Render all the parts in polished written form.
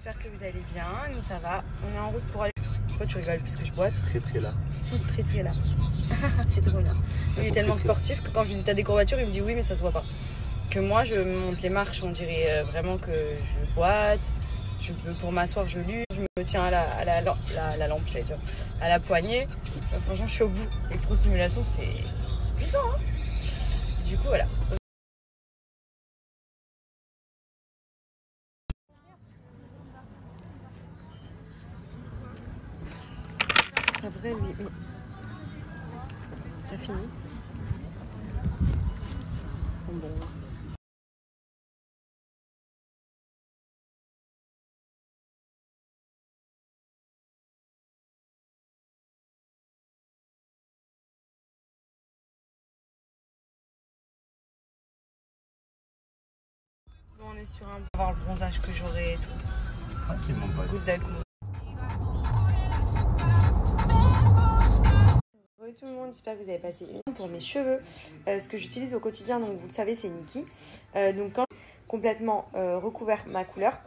j'espère que vous allez bien. Nous ça va, on est en route pour aller... Pourquoi tu rigoles puisque je boite? Très là. Très là. C'est drôle hein. Il est tellement sportif que quand je lui dis t'as des courbatures, il me dit oui mais ça se voit pas. Que moi je monte les marches, on dirait vraiment que je boite. Pour m'asseoir je lutte, je me tiens à la lampe, à la poignée. Franchement je suis au bout. L'électrostimulation c'est puissant hein. Du coup voilà. C'est pas vrai lui, mais... T'as fini? Bon. On est sur un... On va voir le bronzage que j'aurai et tout. Tranquillement pas. Goutte à goutte. Bonjour tout le monde, j'espère que vous avez passé une pour mes cheveux. Ce que j'utilise au quotidien, donc vous le savez, c'est Nikki. Donc quand j'ai complètement recouvert ma couleur,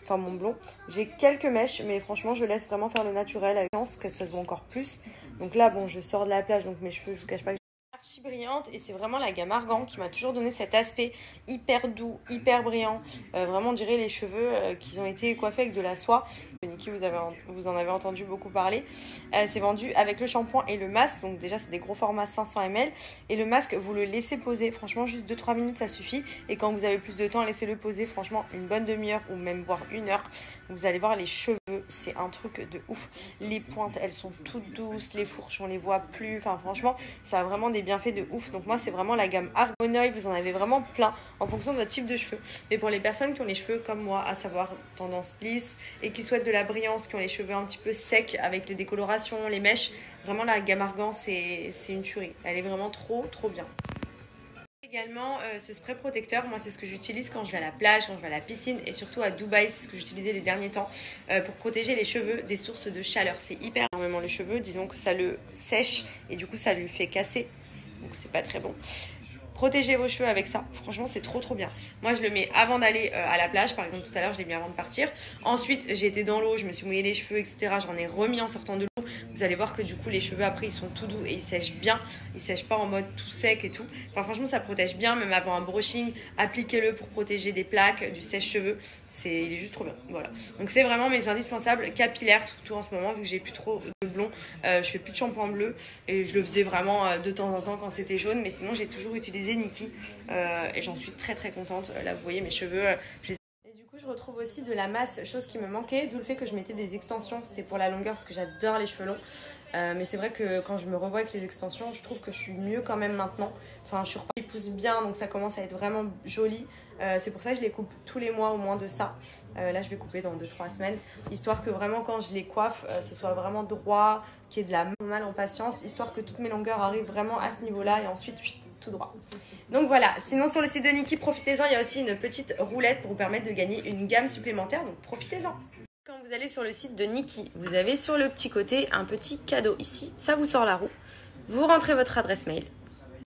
enfin mon blond, j'ai quelques mèches, mais franchement je laisse vraiment faire le naturel avec chance que ça se voit encore plus. Donc là bon, je sors de la plage, donc mes cheveux, je vous cache pas que archi brillante et c'est vraiment la gamme Argan qui m'a toujours donné cet aspect hyper doux, hyper brillant. Vraiment on dirait les cheveux qui ont été coiffés avec de la soie. Nikki, vous en avez entendu beaucoup parler. C'est vendu avec le shampoing et le masque. Donc déjà c'est des gros formats 500 ml. Et le masque vous le laissez poser. Franchement juste 2-3 minutes ça suffit. Et quand vous avez plus de temps laissez-le poser. Franchement une bonne demi-heure ou même voire 1 heure. Vous allez voir les cheveux. C'est un truc de ouf. Les pointes elles sont toutes douces. Les fourches on les voit plus. Enfin franchement ça a vraiment des bienfaits de ouf. Donc moi c'est vraiment la gamme Argonoil. Vous en avez vraiment plein en fonction de votre type de cheveux. Mais pour les personnes qui ont les cheveux comme moi, à savoir tendance lisse et qui souhaitent de la brillance, qui ont les cheveux un petit peu secs avec les décolorations, les mèches, vraiment la gamme Argan c'est une tuerie. Elle est vraiment trop bien. Également ce spray protecteur, moi c'est ce que j'utilise quand je vais à la plage, quand je vais à la piscine et surtout à Dubaï, c'est ce que j'utilisais les derniers temps pour protéger les cheveux des sources de chaleur. C'est hyper énormément le cheveu, disons que ça le sèche et du coup ça lui fait casser, donc c'est pas très bon. Protégez vos cheveux avec ça, franchement c'est trop bien. Moi je le mets avant d'aller à la plage, par exemple tout à l'heure je l'ai mis avant de partir. Ensuite j'ai été dans l'eau, je me suis mouillé les cheveux etc. J'en ai remis en sortant de l'eau. Vous allez voir que du coup les cheveux après ils sont tout doux et ils sèchent bien. Ils sèchent pas en mode tout sec et tout. Enfin franchement ça protège bien, même avant un brushing, appliquez-le pour protéger des plaques, du sèche-cheveux. Il est juste trop bien, voilà. Donc c'est vraiment mes indispensables capillaires, surtout en ce moment vu que j'ai plus trop de blond. Je fais plus de shampoing bleu et je le faisais vraiment de temps en temps quand c'était jaune. Mais sinon j'ai toujours utilisé Nikki et j'en suis très contente. Là vous voyez mes cheveux, je les... Et du coup je retrouve aussi de la masse, chose qui me manquait, d'où le fait que je mettais des extensions. C'était pour la longueur parce que j'adore les cheveux longs. Mais c'est vrai que quand je me revois avec les extensions, je trouve que je suis mieux quand même maintenant. Enfin, je suis repartie, ils poussent bien, donc ça commence à être vraiment joli. C'est pour ça que je les coupe tous les mois au moins de ça. Là, je vais couper dans 2-3 semaines, histoire que vraiment quand je les coiffe, ce soit vraiment droit, qu'il y ait de la mal en patience, histoire que toutes mes longueurs arrivent vraiment à ce niveau-là et ensuite tout droit. Donc voilà, sinon sur le site de Nikki, profitez-en, il y a aussi une petite roulette pour vous permettre de gagner une gamme supplémentaire, donc profitez-en. Quand vous allez sur le site de Nikki, vous avez sur le petit côté un petit cadeau ici, ça vous sort la roue. Vous rentrez votre adresse mail,